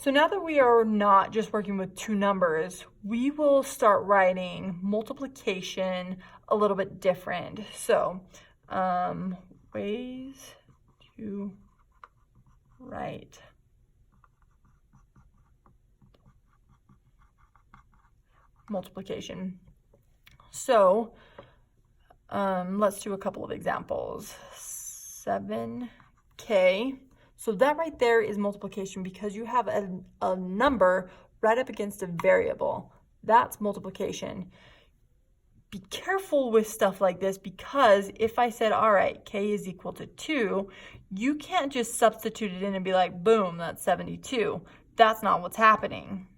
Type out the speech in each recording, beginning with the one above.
So now that we are not just working with two numbers, we will start writing multiplication a little bit different. So ways to write multiplication. So let's do a couple of examples. 7k. So that right there is multiplication because you have a number right up against a variable. That's multiplication. Be careful with stuff like this because if I said, all right, k is equal to 2, you can't just substitute it in and be like, boom, that's 72. That's not what's happening.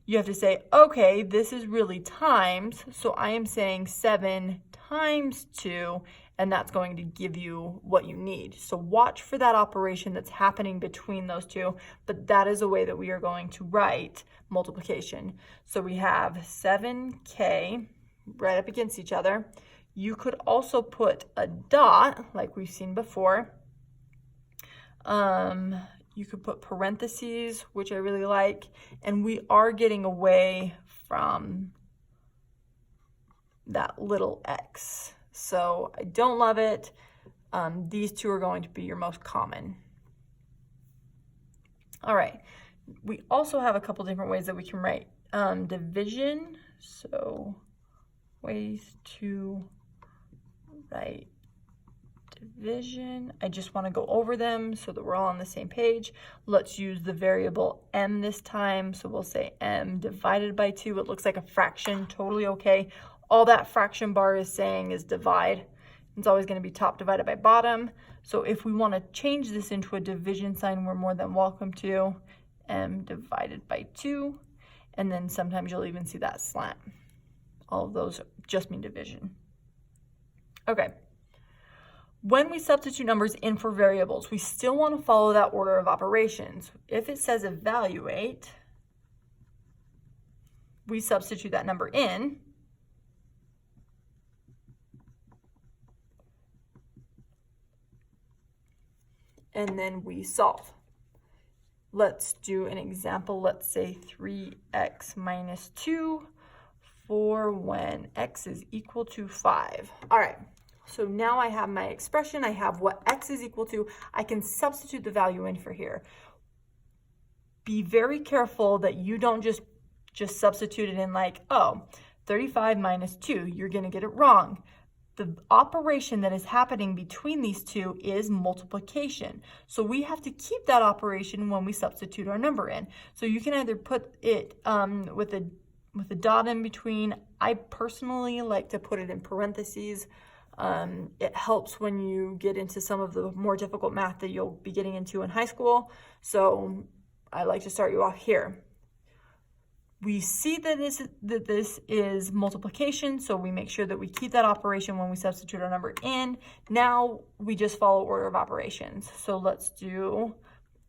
You have to say, okay, this is really times, so I am saying 7 times 2, and that's going to give you what you need. So watch for that operation that's happening between those two, but that is a way that we are going to write multiplication. So we have 7k right up against each other. You could also put a dot, like we've seen before. You could put parentheses, which I really like, and we are getting away from that little x. So I don't love it. These two are going to be your most common. All right, we also have a couple different ways that we can write division. So ways to write division. I just want to go over them so that we're all on the same page. Let's use the variable m this time. So we'll say m divided by 2. It looks like a fraction, totally okay. All that fraction bar is saying is divide. It's always going to be top divided by bottom. So if we want to change this into a division sign, we're more than welcome to. M divided by 2. And then sometimes you'll even see that slant. All of those just mean division. Okay. When we substitute numbers in for variables, we still want to follow that order of operations. If it says evaluate, we substitute that number in. And then we solve. Let's do an example. Let's say 3x minus 2 for when x is equal to 5. All right. So now I have my expression, I have what x is equal to, I can substitute the value in for here. Be very careful that you don't just substitute it in like, oh, 35 minus 2, you're going to get it wrong. The operation that is happening between these two is multiplication. So we have to keep that operation when we substitute our number in. So you can either put it with a dot in between. I personally like to put it in parentheses. It helps when you get into some of the more difficult math that you'll be getting into in high school. So I like to start you off here. We see that this is multiplication, so we make sure that we keep that operation when we substitute our number in. Now we just follow order of operations. So let's do,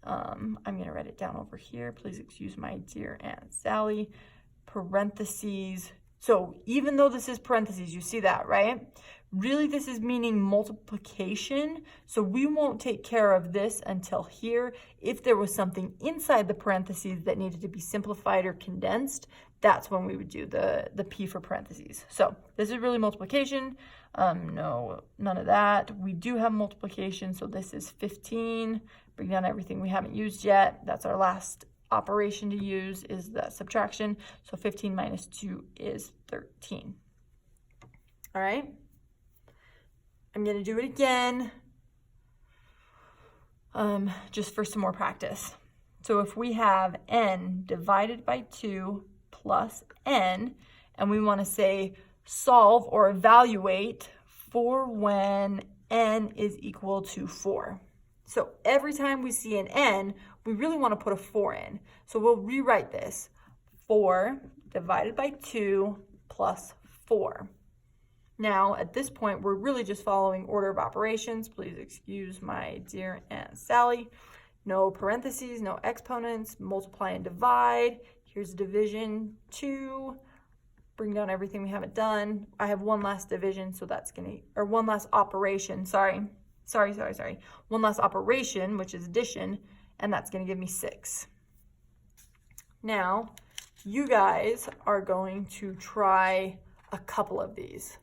I'm going to write it down over here. Please excuse my dear Aunt Sally. Parentheses. So even though this is parentheses, you see that, right? Really, this is meaning multiplication. So we won't take care of this until here. If there was something inside the parentheses that needed to be simplified or condensed, that's when we would do the P for parentheses. So this is really multiplication. No, none of that. We do have multiplication. So this is 15. Bring down everything we haven't used yet. That's our last operation to use is that subtraction. So 15 minus 2 is 13. All right. I'm going to do it again just for some more practice. So if we have n divided by 2 plus n, and we want to say solve or evaluate for when n is equal to 4. So every time we see an n, we really want to put a 4 in. So we'll rewrite this. 4 divided by 2 plus 4. Now, at this point, we're really just following order of operations. Please excuse my dear Aunt Sally. No parentheses, no exponents, multiply and divide. Here's division, 2. Bring down everything we haven't done. I have one last division, so that's going to, or one last operation, sorry. One last operation, which is addition, and that's going to give me 6. Now, you guys are going to try a couple of these.